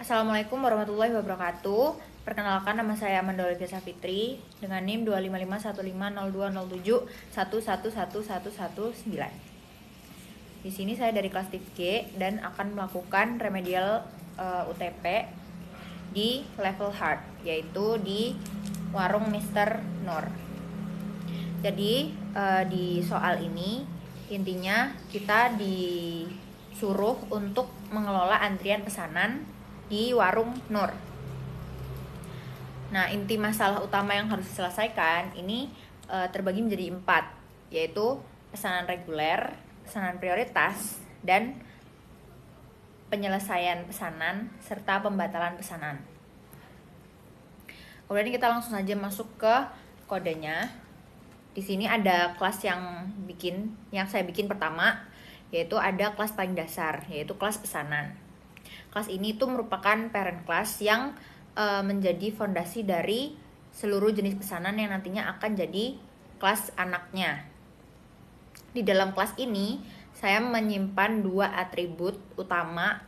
Assalamualaikum warahmatullahi wabarakatuh. Perkenalkan, nama saya Amanda Olivia Safitri dengan NIM 255150207111119. Di sini saya dari kelas TIP G dan akan melakukan remedial UTP di level hard, yaitu di warung Mr. Nur. Jadi di soal ini intinya kita disuruh untuk mengelola antrian pesanan di warung Nur. Nah, inti masalah utama yang harus diselesaikan ini terbagi menjadi 4, yaitu pesanan reguler, pesanan prioritas, dan penyelesaian pesanan serta pembatalan pesanan. Kemudian kita langsung saja masuk ke kodenya. Di sini ada kelas yang saya bikin pertama, yaitu ada kelas paling dasar, yaitu kelas pesanan. Kelas ini tuh merupakan parent class yang menjadi fondasi dari seluruh jenis pesanan yang nantinya akan jadi kelas anaknya. Di dalam kelas ini saya menyimpan 2 atribut utama,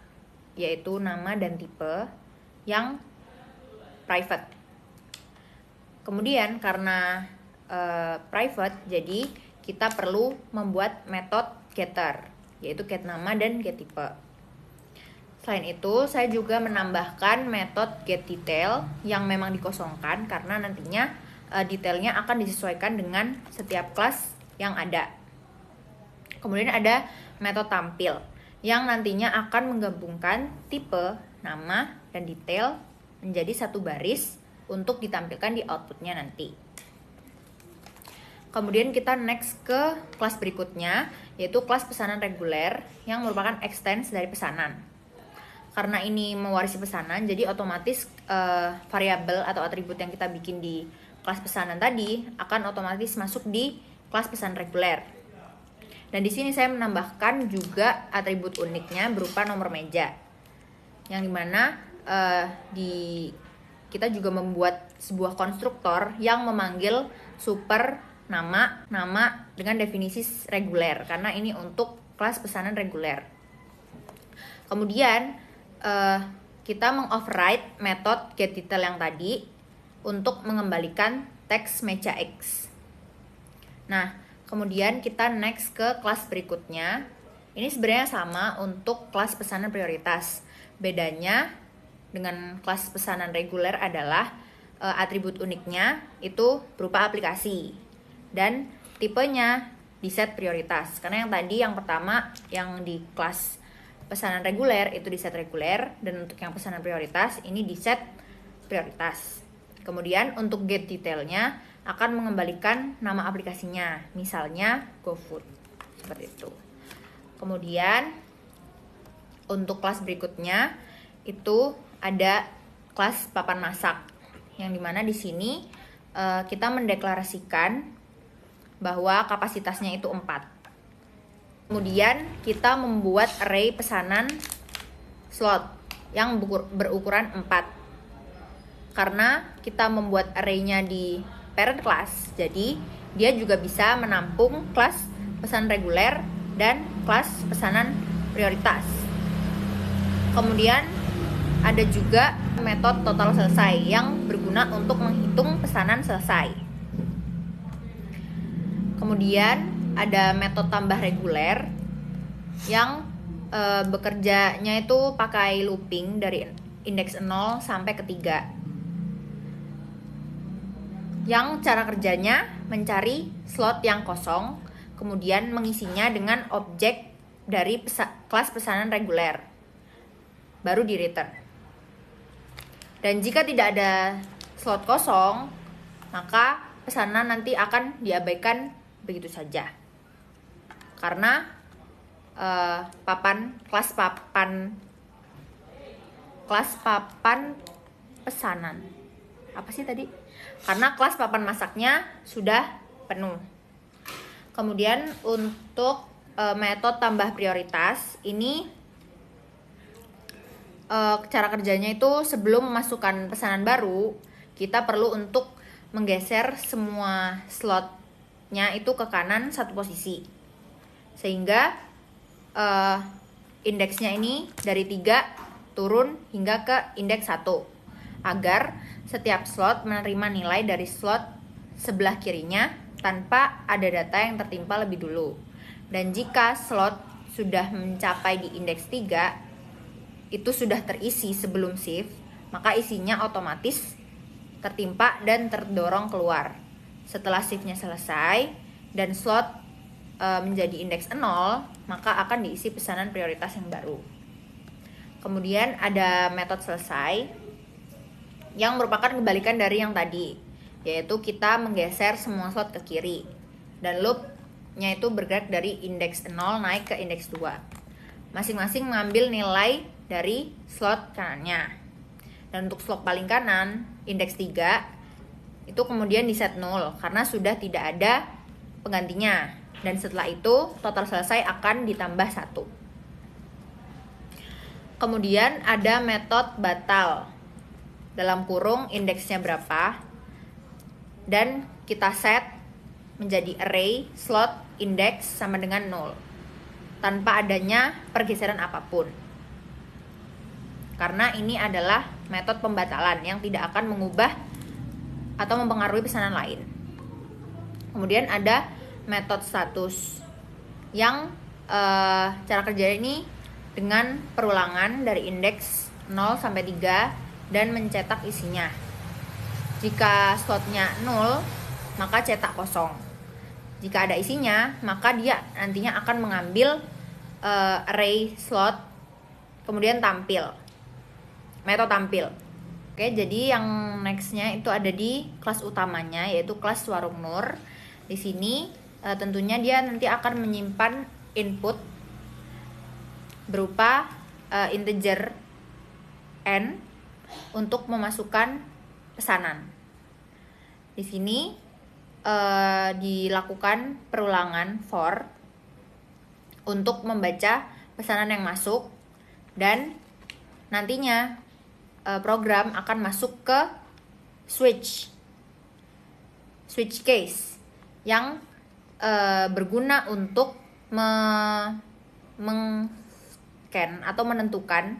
yaitu nama dan tipe yang private. Kemudian karena private, jadi kita perlu membuat metode getter, yaitu get nama dan get tipe. Selain itu, saya juga menambahkan metode get detail yang memang dikosongkan karena nantinya detailnya akan disesuaikan dengan setiap kelas yang ada. Kemudian ada metode tampil yang nantinya akan menggabungkan tipe, nama, dan detail menjadi satu baris untuk ditampilkan di outputnya nanti. Kemudian kita next ke kelas berikutnya, yaitu kelas pesanan reguler yang merupakan extends dari pesanan. Karena ini mewarisi pesanan, jadi otomatis variabel atau atribut yang kita bikin di kelas pesanan tadi akan otomatis masuk di kelas pesanan reguler. Dan di sini saya menambahkan juga atribut uniknya berupa nomor meja, yang dimana kita juga membuat sebuah konstruktor yang memanggil super nama dengan definisi reguler, karena ini untuk kelas pesanan reguler. Kemudian kita mengoverride metode getDetail yang tadi untuk mengembalikan teks meja X. Nah, kemudian kita next ke kelas berikutnya. Ini sebenarnya sama untuk kelas pesanan prioritas. Bedanya dengan kelas pesanan reguler adalah atribut uniknya itu berupa aplikasi dan tipenya di set prioritas. Karena yang pertama yang di kelas pesanan reguler itu di set reguler, dan untuk yang pesanan prioritas ini di set prioritas. Kemudian untuk get detailnya akan mengembalikan nama aplikasinya, misalnya GoFood, seperti itu. Kemudian untuk kelas berikutnya itu ada kelas papan masak, yang dimana di sini kita mendeklarasikan bahwa kapasitasnya itu 4. Kemudian kita membuat array pesanan slot yang berukuran 4. Karena kita membuat array-nya di parent class, jadi dia juga bisa menampung kelas pesanan reguler dan kelas pesanan prioritas. Kemudian ada juga metode total selesai yang berguna untuk menghitung pesanan selesai. Kemudian ada metode tambah reguler yang bekerjanya itu pakai looping dari indeks 0 sampai ke 3. Yang cara kerjanya mencari slot yang kosong, kemudian mengisinya dengan objek dari kelas pesanan reguler, baru di return. Dan jika tidak ada slot kosong, maka pesanan nanti akan diabaikan begitu saja. Karena kelas papan pesanan apa sih tadi? Karena kelas papan masaknya sudah penuh. Kemudian untuk metode tambah prioritas ini cara kerjanya itu sebelum memasukkan pesanan baru, kita perlu untuk menggeser semua slotnya itu ke kanan 1 posisi. Sehingga indeksnya ini dari 3 turun hingga ke indeks 1 agar setiap slot menerima nilai dari slot sebelah kirinya tanpa ada data yang tertimpa lebih dulu. Dan jika slot sudah mencapai di indeks 3 itu sudah terisi sebelum shift, maka isinya otomatis tertimpa dan terdorong keluar. Setelah shiftnya selesai dan slot menjadi indeks 0, maka akan diisi pesanan prioritas yang baru. Kemudian ada metode selesai yang merupakan kebalikan dari yang tadi, yaitu kita menggeser semua slot ke kiri dan loopnya itu bergerak dari indeks 0 naik ke indeks 2. Masing-masing mengambil nilai dari slot kanannya. Dan untuk slot paling kanan, indeks 3 itu kemudian di set 0 karena sudah tidak ada penggantinya. Dan setelah itu total selesai akan ditambah 1. Kemudian ada metode batal, dalam kurung indeksnya berapa, dan kita set menjadi array slot indeks sama dengan 0 tanpa adanya pergeseran apapun, karena ini adalah metode pembatalan yang tidak akan mengubah atau mempengaruhi pesanan lain. Kemudian ada metode status yang cara kerjanya ini dengan perulangan dari indeks 0 sampai 3 dan mencetak isinya. Jika slotnya 0, maka cetak kosong. Jika ada isinya, maka dia nantinya akan mengambil array slot kemudian tampil. Metode tampil. Oke, jadi yang nextnya itu ada di kelas utamanya, yaitu kelas Warung Nur. Di sini tentunya dia nanti akan menyimpan input berupa integer n untuk memasukkan pesanan. Di sini dilakukan perulangan for untuk membaca pesanan yang masuk, dan nantinya program akan masuk ke switch case yang berguna untuk meng-scan atau menentukan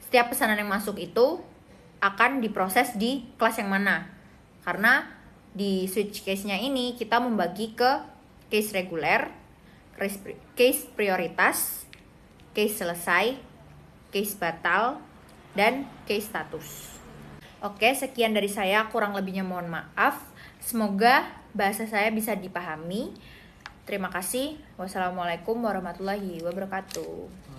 setiap pesanan yang masuk itu akan diproses di kelas yang mana. Karena di switch case-nya ini kita membagi ke case reguler, case prioritas, case selesai, case batal, dan case status. Oke, sekian dari saya, kurang lebihnya mohon maaf. Semoga bahasa saya bisa dipahami. Terima kasih. Wassalamualaikum warahmatullahi wabarakatuh.